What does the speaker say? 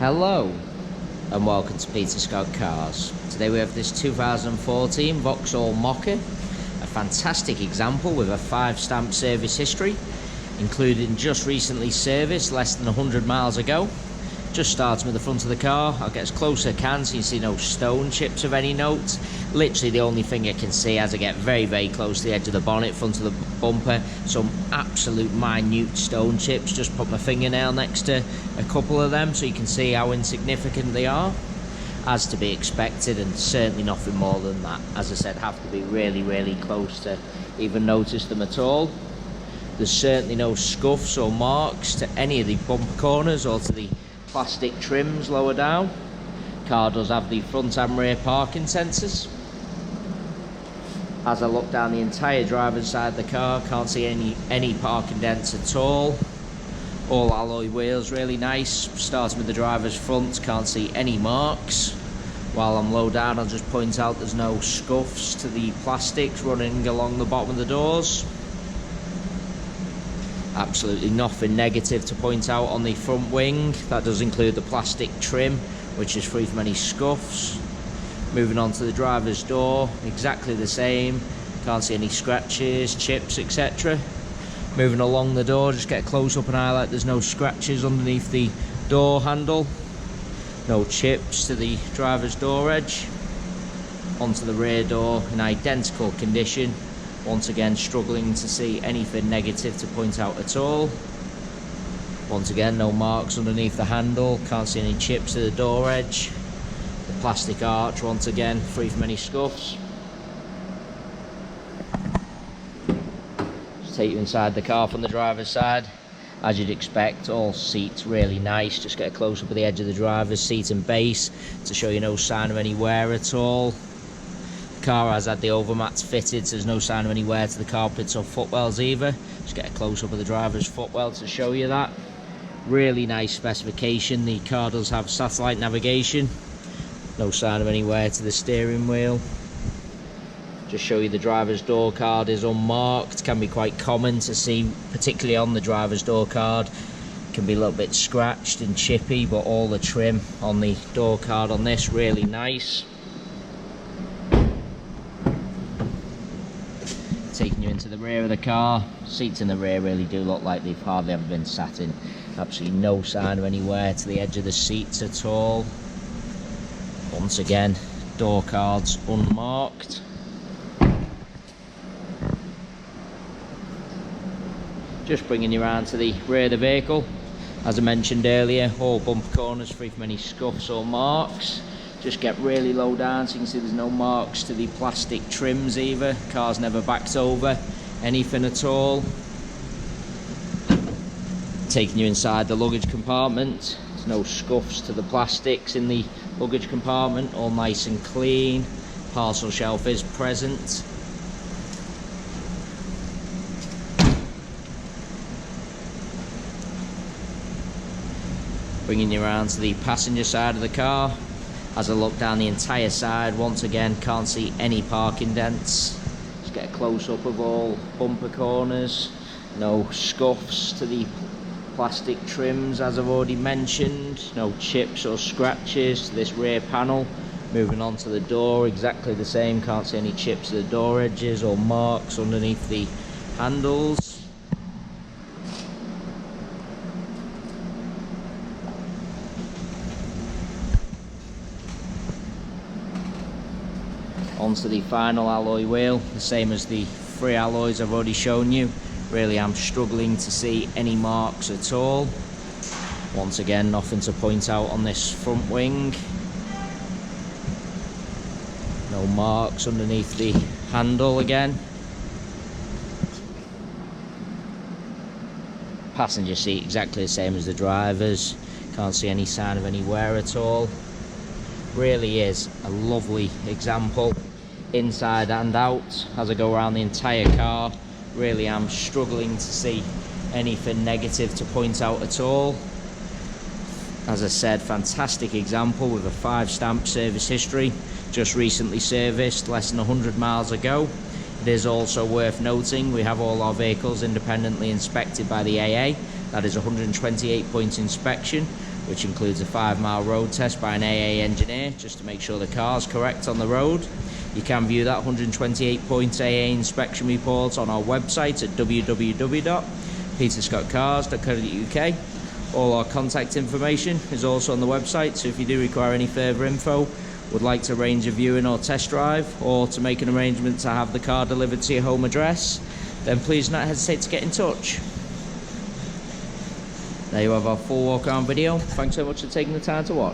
Hello and welcome to Peter Scott Cars. Today we have this 2014 Vauxhall Mokka, a fantastic example with a 5-stamp service history, including just recently serviced less than 100 miles ago. Just starting with the front of the car. I'll get as close as I can so you can see no stone chips of any note. Literally the only thing I can see as I get very close to the edge of the bonnet, front of the bumper, some absolute minute stone chips. Just put my fingernail next to a couple of them so you can see how insignificant they are. As to be expected, and certainly nothing more than that. As I said, have to be really close to even notice them at all. There's certainly no scuffs or marks to any of the bumper corners or to the plastic trims lower down. Car does have the front and rear parking sensors. As I look down the entire driver's side of the car, can't see any parking dents at all. All alloy wheels, really nice. Starting with the driver's front, can't see any marks. While I'm low down, I'll just point out there's no scuffs to the plastics running along the bottom of the doors. Absolutely nothing negative to point out on the front wing. That does include the plastic trim, which is free from any scuffs. Moving on to the driver's door, exactly the same. Can't see any scratches, chips, etc. Moving along the door, just get a close up and highlight there's no scratches underneath the door handle. No chips to the driver's door edge. Onto the rear door in identical condition. Once again, struggling to see anything negative to point out at all. Once again, no marks underneath the handle. Can't see any chips to the door edge. The plastic arch, once again, free from any scuffs. Just take you inside the car from the driver's side. As you'd expect, all seats really nice. Just get a close up of the edge of the driver's seat and base to show you no sign of any wear at all. Car has had the overmats fitted, so there's no sign of any wear to the carpets or footwells either. Just get a close up of the driver's footwell to show you that. Really nice specification. The car does have satellite navigation. No sign of any wear to the steering wheel. Just show you the driver's door card is unmarked. Can be quite common to see, particularly on the driver's door card. Can be a little bit scratched and chippy, but all the trim on the door card on this really nice. Taking you into the rear of the car. Seats in the rear really do look like they've hardly ever been sat in. Absolutely no sign of any wear to the edge of the seats at all. Once again, door cards unmarked. Just bringing you around to the rear of the vehicle. As I mentioned earlier, all bumper corners free from any scuffs or marks. Just get really low down so you can see there's no marks to the plastic trims either. Car's never backed over anything at all. Taking you inside the luggage compartment. There's no scuffs to the plastics in the luggage compartment. All nice and clean. Parcel shelf is present. Bringing you around to the passenger side of the car. As I look down the entire side, once again, can't see any parking dents. Just get a close-up of all bumper corners. No scuffs to the plastic trims, as I've already mentioned. No chips or scratches to this rear panel. Moving on to the door, exactly the same. Can't see any chips to the door edges or marks underneath the handles. Onto the final alloy wheel, the same as the 3 alloys I've already shown you. Really am struggling to see any marks at all. Once again, nothing to point out on this front wing. No marks underneath the handle again. Passenger seat exactly the same as the driver's. Can't see any sign of any wear at all. Really is a lovely example. Inside and out as I go around the entire car. Really am struggling to see anything negative to point out at all. As I said, fantastic example with a 5-stamp service history. Just recently serviced less than 100 miles ago. It is also worth noting we have all our vehicles independently inspected by the AA. That is a 128-point inspection, which includes a 5-mile road test by an AA engineer, just to make sure the car's correct on the road. You can view that 128-point AA inspection report on our website at www.peterscottcars.co.uk. All our contact information is also on the website, so if you do require any further info, would like to arrange a viewing or test drive, or to make an arrangement to have the car delivered to your home address, then please do not hesitate to get in touch. There you have our full walk around video. Thanks so much for taking the time to watch.